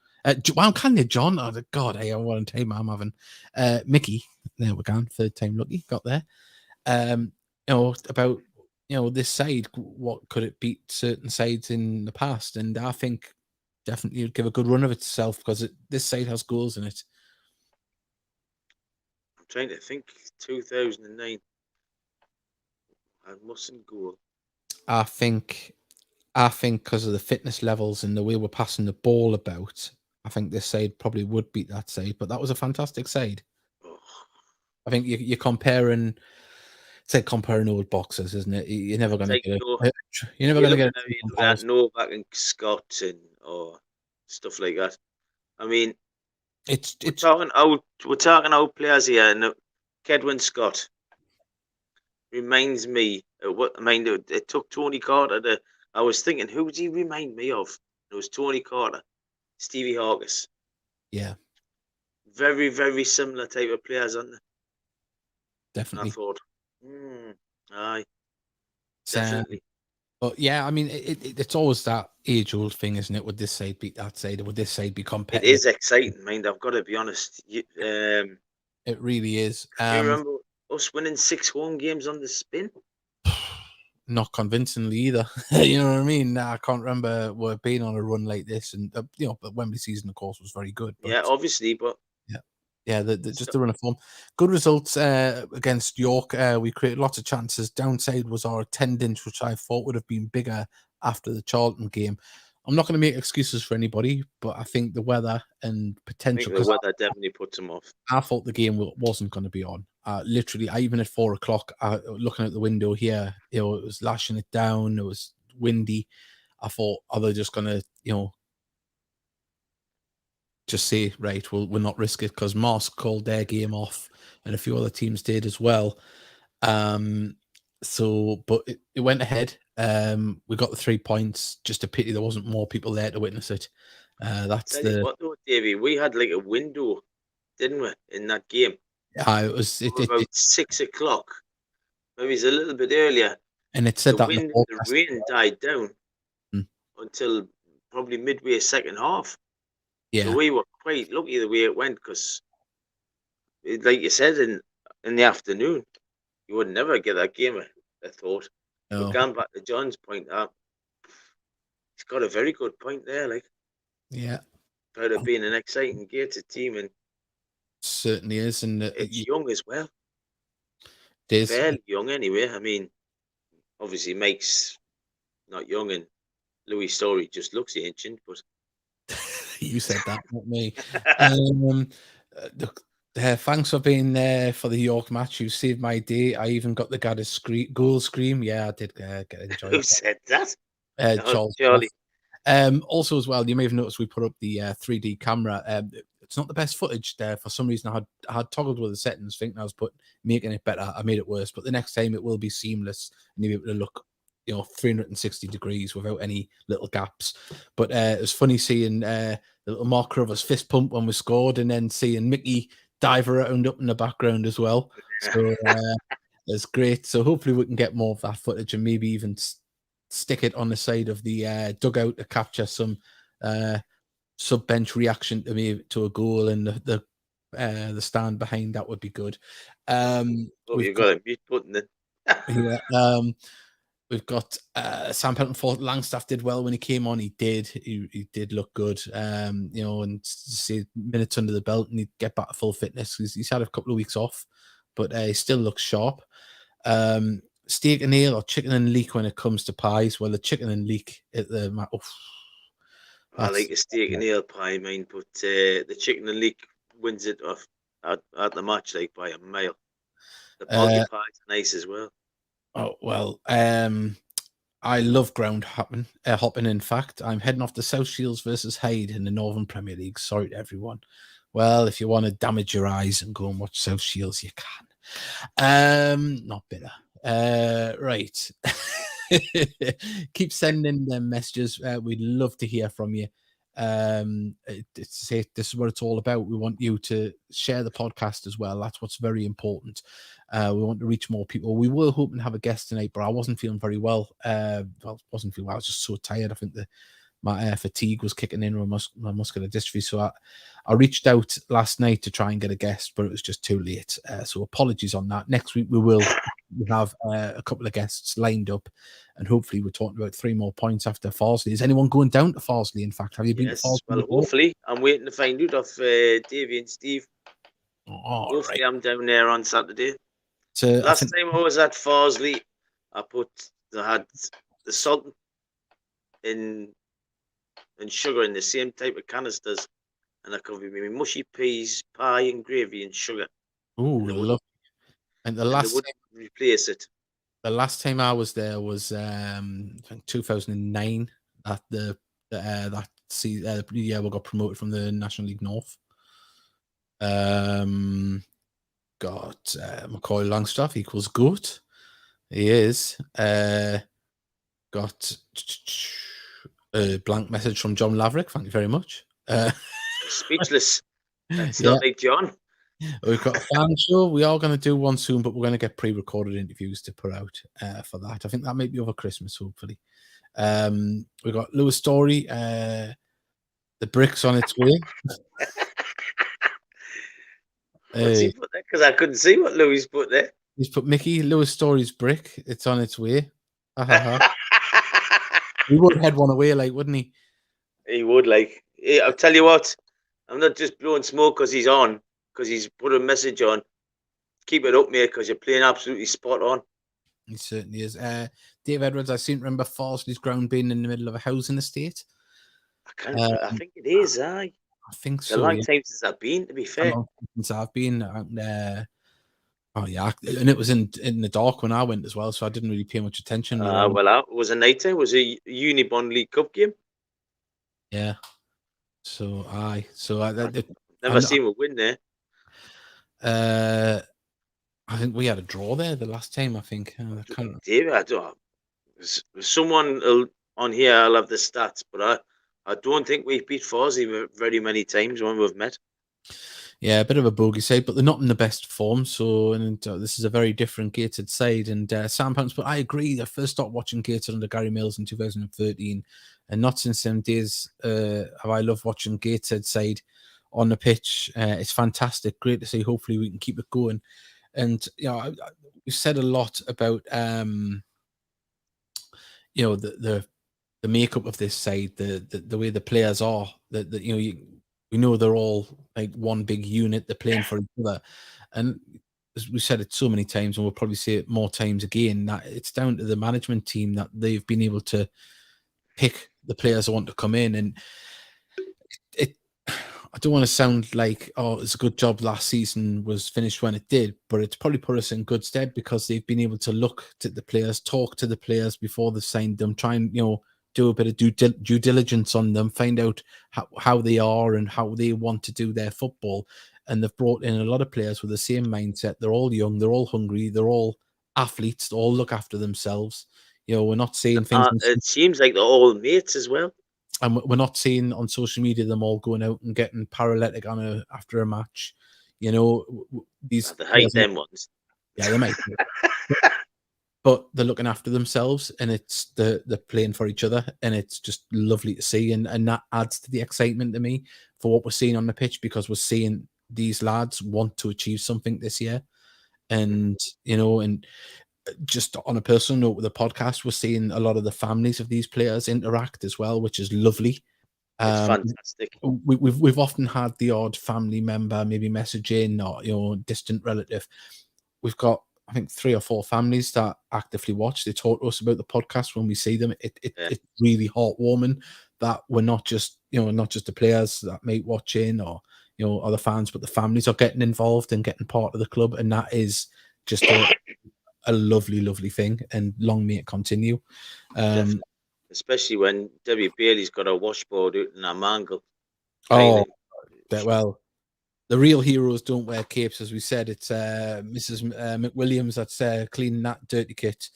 Wow, can you, John? Oh, God, hey, what a time I'm having. Mickey, there we go. Third time lucky, got there. About this side, what could it beat certain sides in the past? And I think definitely it'd give a good run of itself because this side has goals in it. I'm trying to think. 2009. I mustn't go. I think because of the fitness levels and the way we're passing the ball about, I think this side probably would beat that side. But that was a fantastic side. Oh. I think you're comparing. It's like comparing old boxers, isn't it? You're never going to get it. You're never going to get Novak and Scott or stuff like that. I mean, we're talking old players here, and Kedwin Scott reminds me of what I mean. It took Tony Carter I was thinking, who would he remind me of? It was Tony Carter, Stevie Harkes. Yeah, very, very similar type of players, aren't they? Definitely. And I thought, aye, definitely. But yeah, I mean, it's always that age-old thing, isn't it? Would this side beat that side, or would this side be competitive? It is exciting, mind. I've got to be honest. It really is. Do you remember us winning 6 home games on the spin? Not convincingly either. You know what I mean? I can't remember being on a run like this, and but Wembley season, of course, was very good. But, yeah, obviously, but yeah, just the run of form. Good results against York. We created lots of chances. Downside was our attendance, which I thought would have been bigger after the Charlton game. I'm not going to make excuses for anybody, but I think the weather and potential. I think the weather definitely puts them off. I thought the game wasn't going to be on. Literally, even at 4 o'clock, looking out the window here, it was lashing it down. It was windy. I thought, are they just going to, just say, right, we'll not risk it, because Mars called their game off and a few other teams did as well. But it went ahead. We got the 3 points. Just a pity there wasn't more people there to witness it. That's what though, Davey, we had like a window, didn't we, in that game? Yeah, it was about 6 o'clock. Maybe it's a little bit earlier. And it said the rain died down until probably midway second half. Yeah. So we were quite lucky the way it went, because, like you said, in the afternoon, you would never get that game, I thought. No. But going back to John's point, he's got a very good point there, like. Yeah. About it being an exciting gated team, and certainly is, and it's young as well. It is fairly young anyway. I mean, obviously Mike's not young, and Louis Story just looks ancient, but You said that, not me. Look, thanks for being there for the York match. You saved my day. I even got the guy to goal scream. Yeah, I did enjoy Who it. said that? Charlie. Charlie. Also, as well, you may have noticed we put up the 3D camera. It's not the best footage there. For some reason, I had toggled with the settings, thinking I was making it better. I made it worse. But the next time, it will be seamless, and you'll be able to look, 360 degrees without any little gaps. But it was funny seeing the little Mark Crover's fist pump when we scored, and then seeing Mickey dive around up in the background as well. So it's great. So hopefully we can get more of that footage, and maybe even stick it on the side of the dugout to capture some sub bench reaction to a goal, and the stand behind that would be good. You've got a mute button then. Yeah, we've got Sam Pelton thought Langstaff did well when he came on. He did. He did look good. And see minutes under the belt, and he'd get back to full fitness. He's had a couple of weeks off, but he still looks sharp. Steak and ale or chicken and leek when it comes to pies? Well, the chicken and leek at the I like a steak and ale pie, mine, but the chicken and leek wins it off at the match, like by a mile. The bulky pie's nice as well. Oh well, I love ground hopping. In fact, I'm heading off to South Shields versus Hyde in the Northern Premier League. Sorry to everyone. Well, if you want to damage your eyes and go and watch South Shields, you can. Not bitter. Right. Keep sending them messages. We'd love to hear from you. This is what it's all about. We want you to share the podcast as well. That's what's very important. We want to reach more people. We were hoping to have a guest tonight, but I wasn't feeling very well. I was just so tired. I think my fatigue was kicking in with my muscular dystrophy. So I reached out last night to try and get a guest, but it was just too late. So apologies on that. Next week we have a couple of guests lined up, and hopefully we're talking about 3 more points after Farsley. Is anyone going down to Farsley? In fact, have you been to Farsley? Well, hopefully. I'm waiting to find out of Davey and Steve. Hopefully, right. I'm down there on Saturday. So last time I was at Farsley, I had the salt and sugar in the same type of canisters, and I covered me mushy peas, pie, and gravy and sugar. Oh, lovely! And they wouldn't replace it. The last time I was there was 2009. At the year we got promoted from the National League North. Got McCoy Longstaff equals GOAT. He is. Got a blank message from John Laverick. Thank you very much. Speechless. That's not like John. We've got a fan show. We are going to do one soon, but we're going to get pre-recorded interviews to put out for that. I think that might be over Christmas, hopefully. We've got Lewis Story. The brick's on its way. What's he put there? Because I couldn't see what Louis put there. He's put Mickey Lewis Story's brick. It's on its way. He would head one away, wouldn't he? He would, Hey, I'll tell you what. I'm not just blowing smoke because he's on, because he's put a message on. Keep it up, mate, because you're playing absolutely spot on. He certainly is. Dave Edwards, I seem to remember Farsley's ground being in the middle of a housing estate. I think it is, aye. I think so. It's a long time since I've been, to be fair. Since I've been. And it was in the dark when I went as well, so I didn't really pay much attention. It was a night time. It was a Unibond League Cup game. Yeah. So I never seen a win there. I think we had a draw there the last time. I think. Someone on here, I'll have the stats, but I don't think we've beat Farsley very many times when we've met. Yeah, a bit of a bogey side, but they're not in the best form. So, this is a very different Gateshead side. And Sam Pounds, but I agree. I first started watching Gateshead under Gary Mills in 2013, and not since them days have I loved watching Gateshead side on the pitch. It's fantastic, great to see. Hopefully, we can keep it going. And we said a lot about the makeup of this side, the way the players are. We know they're all like one big unit. They're playing for each other, and as we said it so many times, and we'll probably say it more times again, that it's down to the management team that they've been able to pick the players that want to come in. And I don't want to sound like, oh, it's a good job last season was finished when it did, but it's probably put us in good stead because they've been able to look to the players, talk to the players before they've signed them, try and, do a bit of due diligence on them, find out how they are and how they want to do their football. And they've brought in a lot of players with the same mindset. They're all young, they're all hungry, they're all athletes, they all look after themselves. We're not seeing things. It seems like they're all mates as well. And we're not seeing on social media them all going out and getting paralytic after a match. These The hate them ones. Yeah, they might. But they're looking after themselves, and they're playing for each other, and it's just lovely to see, and that adds to the excitement to me for what we're seeing on the pitch, because we're seeing these lads want to achieve something this year, and and just on a personal note with the podcast, we're seeing a lot of the families of these players interact as well, which is lovely. It's fantastic. We've often had the odd family member maybe message in, or distant relative. We've got, I think, 3 or 4 families that actively watch. They talk to us about the podcast when we see them. It's really heartwarming that we're not just the players that may watch in, or other fans, but the families are getting involved and getting part of the club, and that is just a lovely, lovely thing, and long may it continue. Especially when Debbie Bailey's got a washboard out in Armangle. Well, the real heroes don't wear capes, as we said. It's Mrs. McWilliams that's cleaning that dirty kit.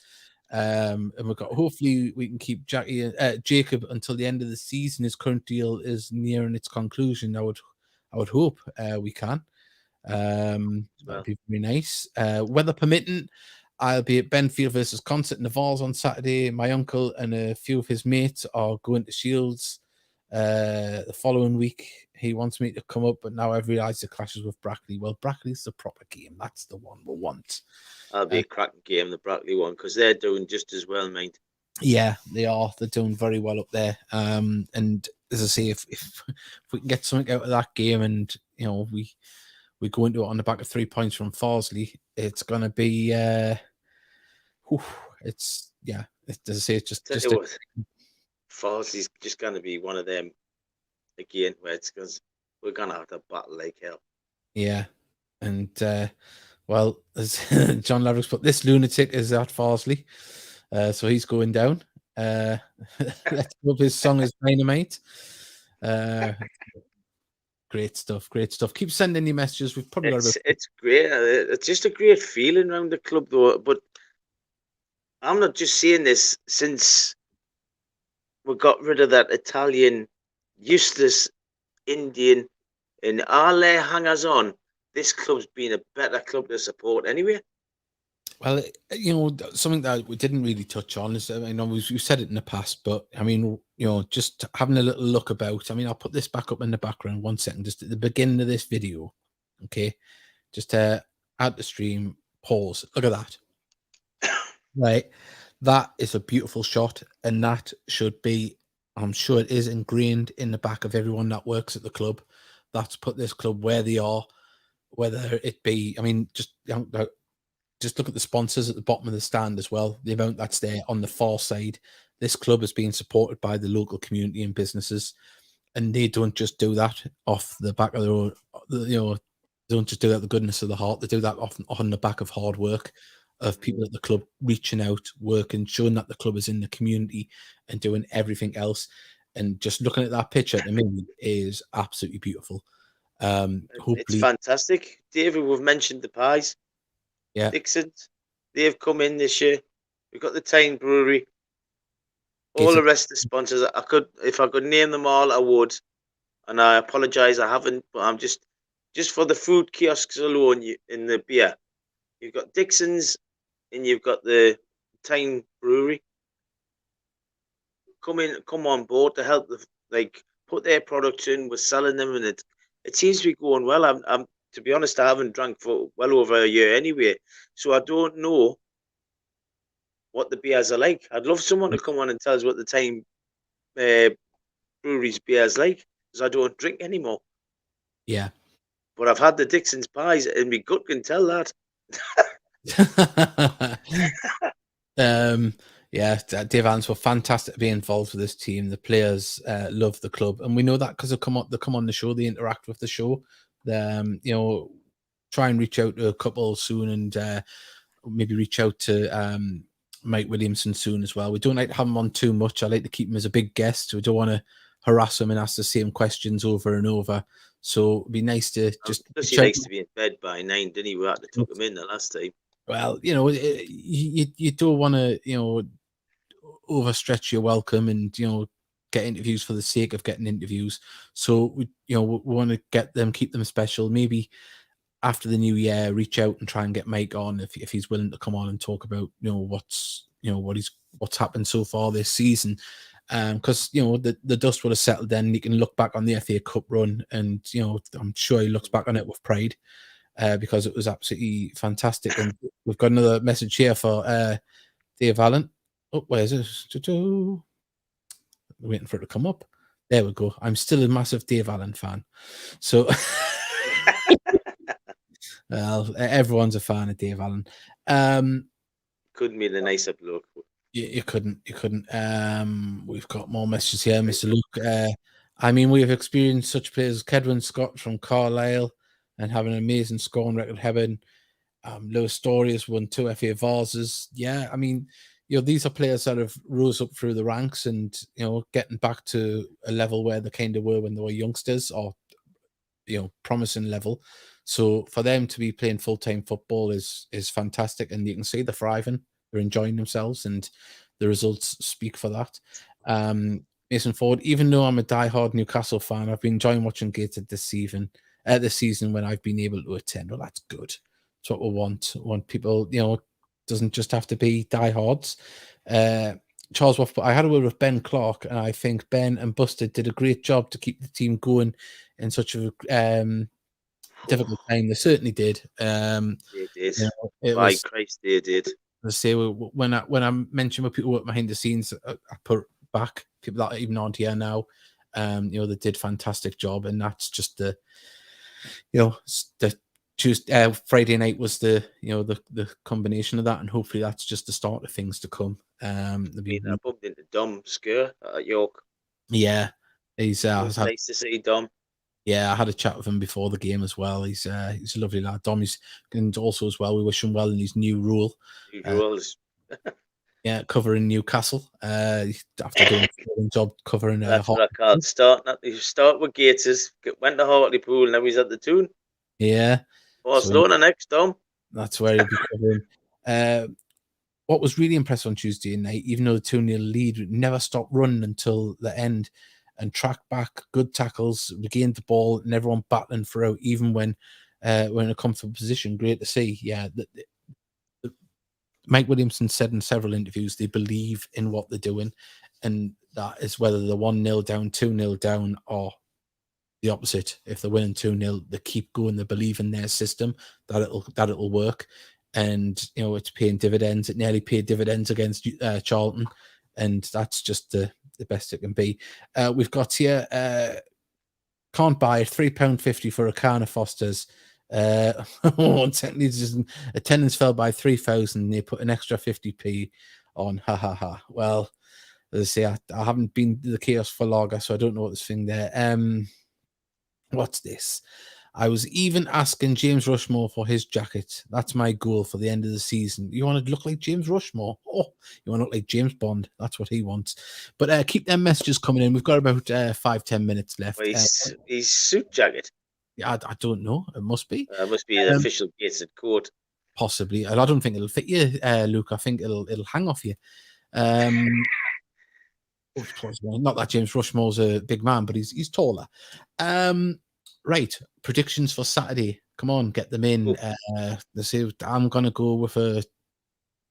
And we've got, hopefully we can keep Jacob until the end of the season. His current deal is nearing its conclusion. I would hope we can. That'd be very nice. Weather permitting, I'll be at Benfield versus Concert in the Vals on Saturday. My uncle and a few of his mates are going to Shields the following week. He wants me to come up, but now I've realised it clashes with Brackley. Well, Brackley's the proper game. That's the one we want. That'll be a cracking game, the Brackley one, because they're doing just as well, mate. Yeah, they are. They're doing very well up there. And as I say, if we can get something out of that game, and we go into it on the back of 3 points from Farsley, it's going to be as I say, it's just Farsley's just going to be one of them again, where it's because we're going to have to battle like hell. Yeah, and well, as John Laverick's put, this lunatic is at Farsley, so he's going down. Let's hope his song is Dynamite. Great stuff. Keep sending your messages. We've probably it's great. It's just a great feeling around the club, though. But I'm not just saying this since we got rid of that Italian, useless Indian, and all their hangers on. This club's been a better club to support anyway. Well, something that we didn't really touch on is, we've said it in the past, but I mean, just having a little look about. I mean, I'll put this back up in the background 1 second, just at the beginning of this video. Okay, just add the stream, pause. Look at that. Right, that is a beautiful shot, and that should be, I'm sure it is, ingrained in the back of everyone that works at the club. That's put this club where they are, whether it be, I mean, just look at the sponsors at the bottom of the stand as well. The amount that's there on the far side. This club is being supported by the local community and businesses, and they don't just do that off the back of their own. They don't just do that the goodness of the heart. They do that often on the back of hard work of people at the club reaching out, working, showing that the club is in the community, and doing everything else. And just looking at that picture to me is absolutely beautiful. It's fantastic, David. We've mentioned the pies. Yeah, Dixon's, they've come in this year. We've got the Tyne Brewery. All the rest of the sponsors, if I could name them all, I would. And I apologise, I haven't. But I'm just for the food kiosks alone in the beer. You've got Dixon's, and you've got the Tyne Brewery. Come on board to help put their products in. We're selling them, and it seems to be going well. I'm to be honest, I haven't drank for well over a year anyway, so I don't know what the beers are like. I'd love someone to come on and tell us what the Tyne Brewery's beers like, because I don't drink anymore. Yeah, but I've had the Dixon's pies, and my gut can tell that. Yeah, Dave Allen's were fantastic to be involved with this team. The players love the club, and we know that because they come on the show, they interact with the show. You know, try and reach out to a couple soon, and maybe reach out to Mike Williamson soon as well. We don't like to have him on too much. I like to keep him as a big guest. We don't want to harass him and ask the same questions over and over. So it'd be nice to just. Because he likes to be in bed by 9, didn't he? We had to took him in the last time. Well, you know, you don't want to, you know, overstretch your welcome and, you know, get interviews for the sake of getting interviews. So we want to get them, keep them special. Maybe after the new year, reach out and try and get Mike on if he's willing to come on and talk about, you know, what's happened so far this season. Because you know the dust will have settled then. You can look back on the FA Cup run, and you know I'm sure he looks back on it with pride because it was absolutely fantastic. And we've got another message here for Dave Allen. Oh, where's it? Waiting for it to come up. There we go. I'm still a massive Dave Allen fan, so well, everyone's a fan of Dave Allen. Couldn't be the nicer bloke. You couldn't. We've got more messages here, Mr. Luke. I mean, we have experienced such players as Kedwin Scott from Carlisle and having an amazing scoring record. Heaven, Lewis Story has won 2 FA Vases. Yeah, I mean, you know, these are players that have rose up through the ranks and, you know, getting back to a level where they kind of were when they were youngsters, or, you know, promising level. So for them to be playing full-time football is fantastic, and you can see they're thriving. They're enjoying themselves, and the results speak for that. Mason Ford, even though I'm a diehard Newcastle fan, I've been enjoying watching Gateshead this season when I've been able to attend. Well, that's good. That's what we want. We want people, you know, it doesn't just have to be diehards. Charles Waugh, I had a word with Ben Clark, and I think Ben and Buster did a great job to keep the team going in such a difficult time. They certainly did. They did. You know, By Christ, they did. I say when I mention what people work behind the scenes, I put back people that even aren't here now. You know, they did fantastic job, and that's just the, you know, the Tuesday, Friday night was the, you know, the combination of that, and hopefully that's just the start of things to come. I bumped into Dom Skur at York. Yeah, he's nice to see Dom. Yeah, I had a chat with him before the game as well. He's a lovely lad. Dom, and also as well, we wish him well in his new role. Yeah, covering Newcastle. After doing a job covering. That's what I can't start. You start with Gators, went to Hartlepool, now he's at the Toon. Yeah. Barcelona next, Dom. That's where he'll be covering. What was really impressive on Tuesday night, even though the 2-0 lead, never stopped running until the end. And track back, good tackles, regained the ball, and everyone battling throughout, even when in a comfortable position. Great to see. Yeah, Mike Williamson said in several interviews they believe in what they're doing, and that is whether they're 1-0 down, 2-0 down, or the opposite. If they're winning 2-0, they keep going. They believe in their system that it'll work, and you know it's paying dividends. It nearly paid dividends against Charlton, and that's just the best it can be. We've got here, can't buy £3.50 for a can of Foster's. Attendance fell by 3,000. They put an extra 50p on. Ha ha ha. Well, as I say, I haven't been to the Chaos for Lager, so I don't know what this thing there. What's this? I was even asking James Rushmore for his jacket. That's my goal for the end of the season. You want to look like James Rushmore? Oh, you want to look like James Bond? That's what he wants. But keep them messages coming in. We've got about 5-10 minutes left. His suit jacket? Yeah, I don't know. It must be. It must be an official Gateshead coat. Possibly. I don't think it'll fit you, Luke. I think it'll hang off you. Not that James Rushmore's a big man, but he's taller. Right, predictions for Saturday. Come on, get them in. Let's see. I'm gonna go with a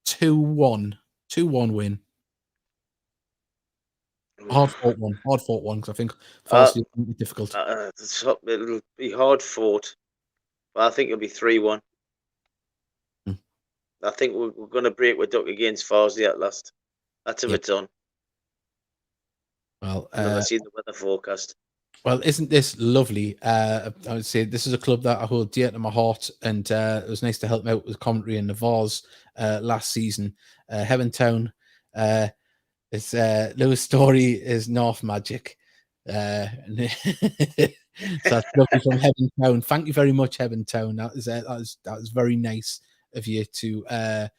2-1 win. Hard fought one because I think Farsley will be difficult. It'll be hard fought, but I think it'll be 3-1. I think we're going to break with duck against Farsley at last. That's if it's on. Well, I've seen the weather forecast. Well, isn't this lovely? I would say this is a club that I hold dear to my heart, and it was nice to help them out with commentary in the Vars last season. Heaven Town, It's Lewis' story is North Magic. So that's lovely from Heaven Town. Thank you very much, Heaven Town. That was very nice of you to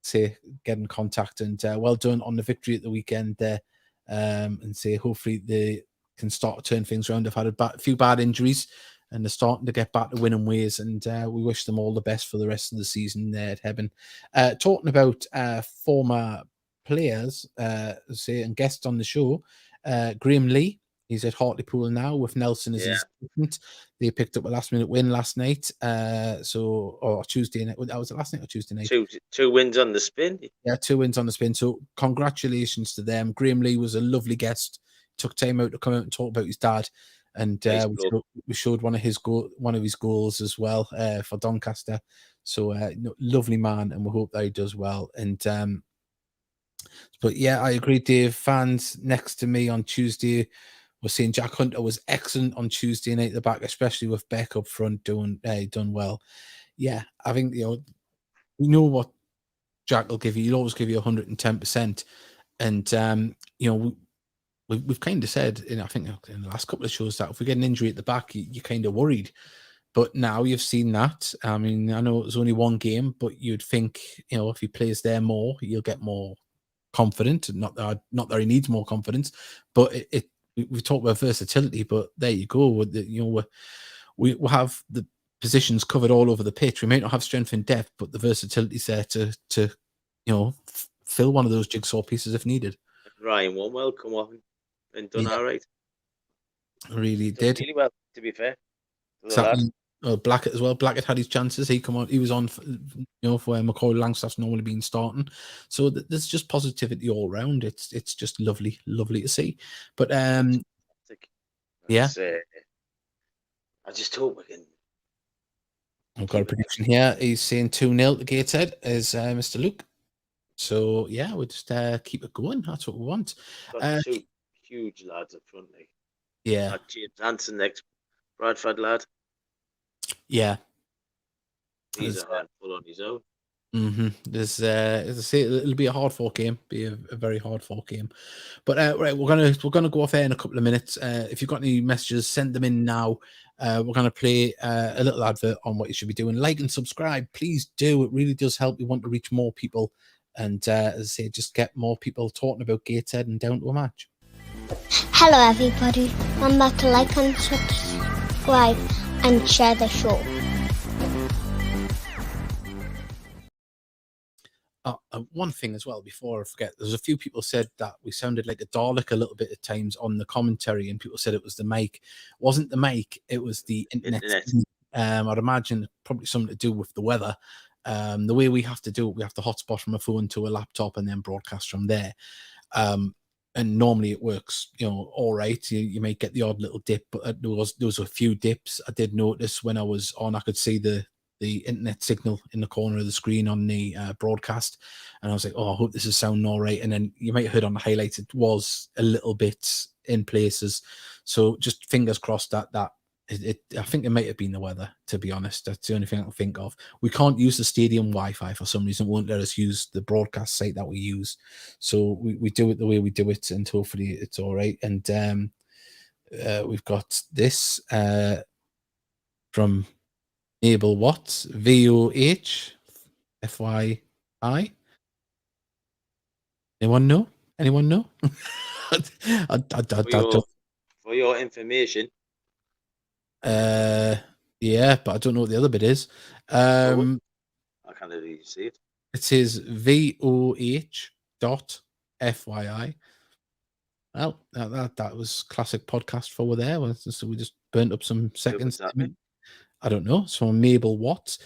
say get in contact, and well done on the victory at the weekend there. And say hopefully they can start to turn things around. They've had a few bad injuries, and they're starting to get back to winning ways. And we wish them all the best for the rest of the season there at Heaven. Talking about former players, say, and guests on the show, Graham Lee. He's at Hartlepool now with Nelson as his assistant. They picked up a last-minute win last night. Or Tuesday night. Was it last night or Tuesday night? Two wins on the spin. Yeah, 2 wins on the spin. So congratulations to them. Graham Lee was a lovely guest. Took time out to come out and talk about his dad, and Nice we showed one of his goals as well for Doncaster. So lovely man, and we hope that he does well. And but yeah, I agree, Dave. Fans next to me on Tuesday were saying Jack Hunter was excellent on Tuesday night at the back, especially with Beck up front done well. Yeah, I think you know what Jack will give you. He'll always give you 110%. And we've kind of said, I think in the last couple of shows, that if we get an injury at the back, you're kind of worried. But now you've seen that. I mean, I know it was only one game, but you'd think, if he plays there more, you'll get more confident. Not that he needs more confidence, but we talk about versatility. But there you go. We have the positions covered all over the pitch. We might not have strength and depth, but the versatility's there to fill one of those jigsaw pieces if needed. Ryan Woolwell come off and done all right. Really did. Really well, to be fair. Blackett as well. Blackett had his chances. He was on, for where McCoy Langstaff's normally been starting. So there's just positivity all around. It's just lovely to see. But yeah, I just hope we can. I've got a prediction here. He's saying 2-0 to Gateshead is Mr. Luke. So yeah, we'll just keep it going. That's what we want. Got two huge lads up front, like. Yeah. James Hansen next, Bradford lad. Yeah. He's a handful on his own. There's, as I say, it'll be a hard fought game. Be a very hard fought game. But right, we're gonna go off air in a couple of minutes. If you've got any messages, send them in now. We're gonna play a little advert on what you should be doing. Like and subscribe, please do. It really does help. We want to reach more people, and as I say, just get more people talking about Gateshead and down to a match. Hello, everybody. Remember to like and subscribe and share the show. One thing as well, before I forget, there's a few people said that we sounded like a Dalek a little bit at times on the commentary, and people said it was the mic. It wasn't the mic, it was the internet. I'd imagine probably something to do with the weather. The way we have to do it, we have to hotspot from a phone to a laptop and then broadcast from there. And normally it works, all right. You may get the odd little dip, but there was a few dips. I did notice when I was on, I could see the internet signal in the corner of the screen on the broadcast, and I was like, oh, I hope this is sounding all right. And then you might have heard on the highlights it was a little bit in places, so just fingers crossed that I think it might have been the weather, to be honest. That's the only thing I can think of. We can't use the stadium Wi-Fi for some reason. It won't let us use the broadcast site that we use, so we do it the way we do it, and hopefully it's all right. And we've got this from Abel Watts, VOH, FYI. Anyone know? For your information. Yeah, but I don't know what the other bit is. I can't really see it. It says VOH.FYI. Well, that was classic podcast forward there. So we just burnt up some seconds. I don't know. It's from Mabel Watts.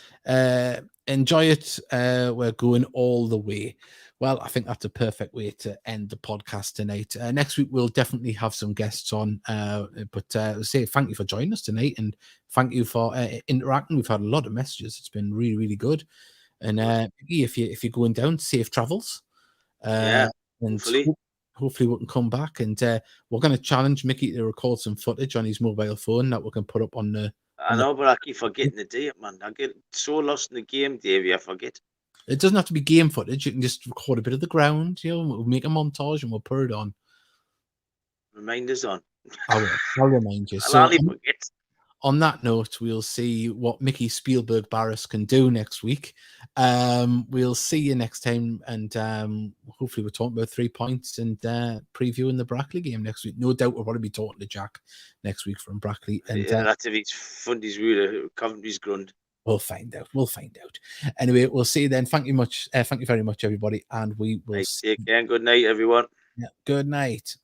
Enjoy it. We're going all the way. Well, I think that's a perfect way to end the podcast tonight. Next week, we'll definitely have some guests on. But say thank you for joining us tonight, and thank you for interacting. We've had a lot of messages. It's been really, really good. And if you're going down, safe travels. And hopefully we can come back, and we're going to challenge Mickey to record some footage on his mobile phone that we can put up on the. I know, but I keep forgetting the date, man. I get so lost in the game, Davey, I forget. It doesn't have to be game footage. You can just record a bit of the ground. We'll make a montage and we'll put it on. Remind us on. I'll remind you. I'll So only forget. on that note, we'll see what Mickey Spielberg Barris can do next week. We'll see you next time, and hopefully we're talking about 3 points and previewing the Brackley game next week. No doubt we'll probably be talking to Jack next week from Brackley. And that's if he's Fundy's ruler, Coventry's grund. We'll find out. Anyway, we'll see you then. Thank you very much, everybody, and we will. Take care. Good night, everyone. Yeah, good night.